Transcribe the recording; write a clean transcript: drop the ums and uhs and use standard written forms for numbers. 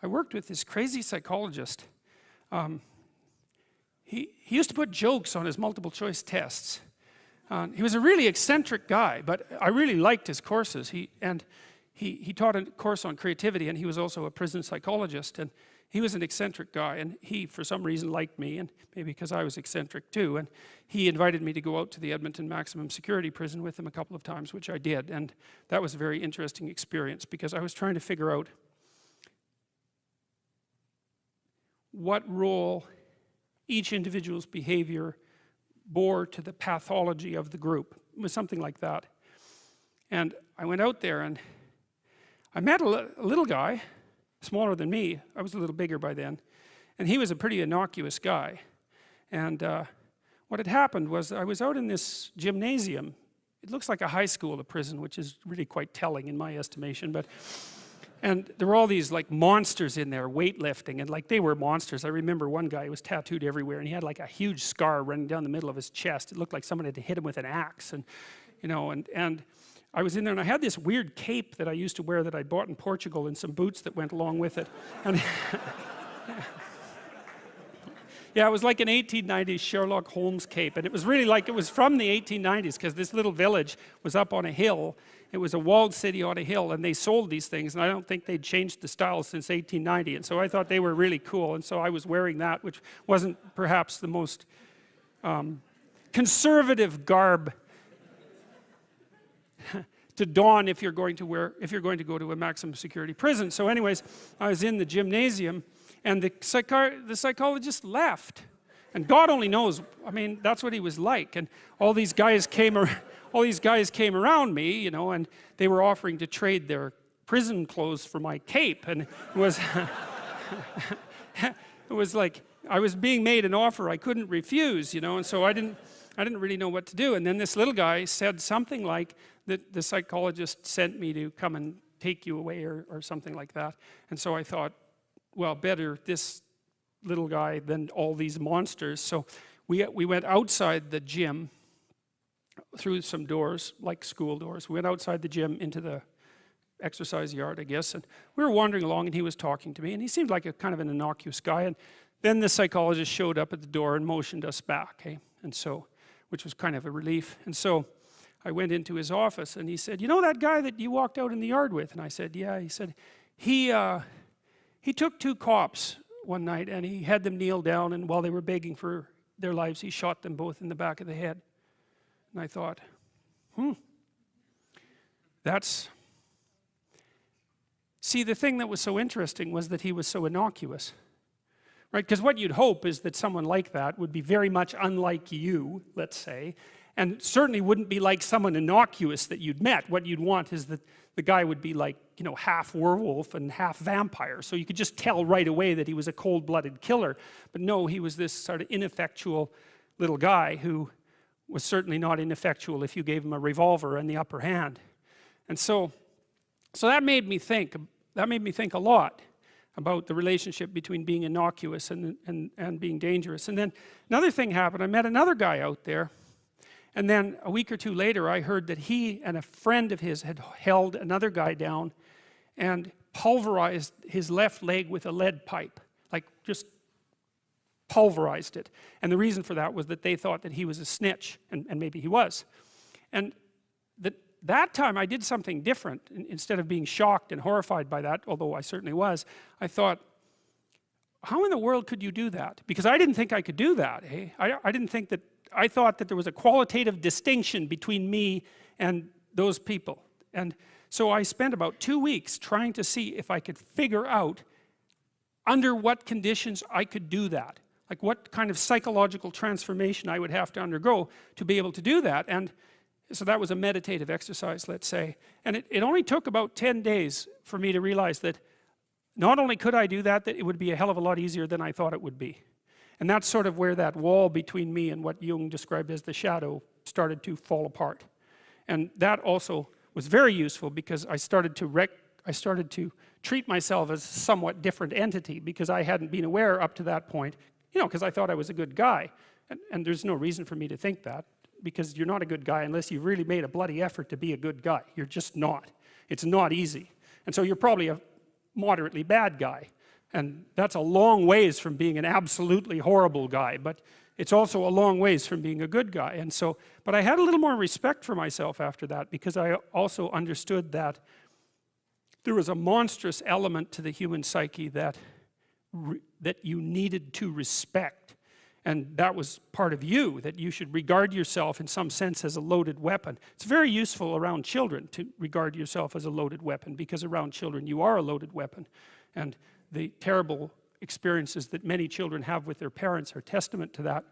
I worked with this crazy psychologist. He used to put jokes on his multiple choice tests. He was a really eccentric guy, but I really liked his courses. He taught a course on creativity, and he was also a prison psychologist, and he was an eccentric guy, and he for some reason liked me, and maybe because I was eccentric too, and he invited me to go out to the Edmonton maximum security prison with him a couple of times, which I did, and that was a very interesting experience because I was trying to figure out what role each individual's behavior bore to the pathology of the group. It was something like that. And I went out there and I met a little guy, smaller than me. I was a little bigger by then. And he was a pretty innocuous guy. And what had happened was I was out in this gymnasium. It looks like a high school, a prison, which is really quite telling in my estimation. And there were all these like monsters in there, weightlifting, and like they were monsters. I remember one guy who was tattooed everywhere, and he had like a huge scar running down the middle of his chest. It looked like someone had hit him with an axe, and you know, and I was in there, and I had this weird cape that I used to wear that I bought in Portugal, and some boots that went along with it. And yeah, it was like an 1890s Sherlock Holmes cape, and it was really like it was from the 1890s because this little village was up on a hill. It was a walled city on a hill, and they sold these things, and I don't think they'd changed the style since 1890, and so I thought they were really cool, and so I was wearing that, which wasn't perhaps the most conservative garb to don if you're going to go to a maximum security prison. So anyways, I was in the gymnasium, and the psychologist left, and God only knows, I mean, that's what he was like. And all these guys came around me, you know, and they were offering to trade their prison clothes for my cape, and it was it was like I was being made an offer I couldn't refuse, you know, and so I didn't really know what to do. And then this little guy said something like that the psychologist sent me to come and take you away, or something like that. And so I thought, well, better this little guy than all these monsters. So we went outside the gym through some doors, like school doors. We went outside the gym into the exercise yard, I guess, and we were wandering along, and he was talking to me, and he seemed like a kind of an innocuous guy. And then the psychologist showed up at the door and motioned us back, and so, which was kind of a relief. And so I went into his office, and he said, you know that guy that you walked out in the yard with? And I said, yeah. He said, he took 2 cops one night, and he had them kneel down, and while they were begging for their lives, he shot them both in the back of the head. And I thought, see, the thing that was so interesting was that he was so innocuous, right? Because what you'd hope is that someone like that would be very much unlike you, let's say, and certainly wouldn't be like someone innocuous that you'd met. What you'd want is that the guy would be like, you know, half werewolf and half vampire, so you could just tell right away that he was a cold-blooded killer. But no, he was this sort of ineffectual little guy who was certainly not ineffectual if you gave him a revolver and the upper hand. And so that made me think a lot about the relationship between being innocuous and being dangerous. And then another thing happened. I met another guy out there, and then a week or two later I heard that he and a friend of his had held another guy down and pulverized his left leg with a lead pipe, like just pulverized it. And the reason for that was that they thought that he was a snitch, and maybe he was. And that time I did something different. Instead of being shocked and horrified by that, although I certainly was, I thought, how in the world could you do that? Because I didn't think I could do that. I thought that there was a qualitative distinction between me and those people. And so I spent about 2 weeks trying to see if I could figure out under what conditions I could do that. Like what kind of psychological transformation I would have to undergo to be able to do that. And so that was a meditative exercise, let's say. And it only took about 10 days for me to realize that not only could I do that, that it would be a hell of a lot easier than I thought it would be. And that's sort of where that wall between me and what Jung described as the shadow started to fall apart. And that also was very useful because I started to treat myself as a somewhat different entity because I hadn't been aware up to that point, you know, because I thought I was a good guy. And there's no reason for me to think that, because you're not a good guy unless you've really made a bloody effort to be a good guy. You're just not. It's not easy. And so you're probably a moderately bad guy. And that's a long ways from being an absolutely horrible guy, but it's also a long ways from being a good guy. And so, but I had a little more respect for myself after that, because I also understood that there was a monstrous element to the human psyche that you needed to respect. And that was part of you, that you should regard yourself in some sense as a loaded weapon. It's very useful around children to regard yourself as a loaded weapon, because around children you are a loaded weapon. And the terrible experiences that many children have with their parents are testament to that.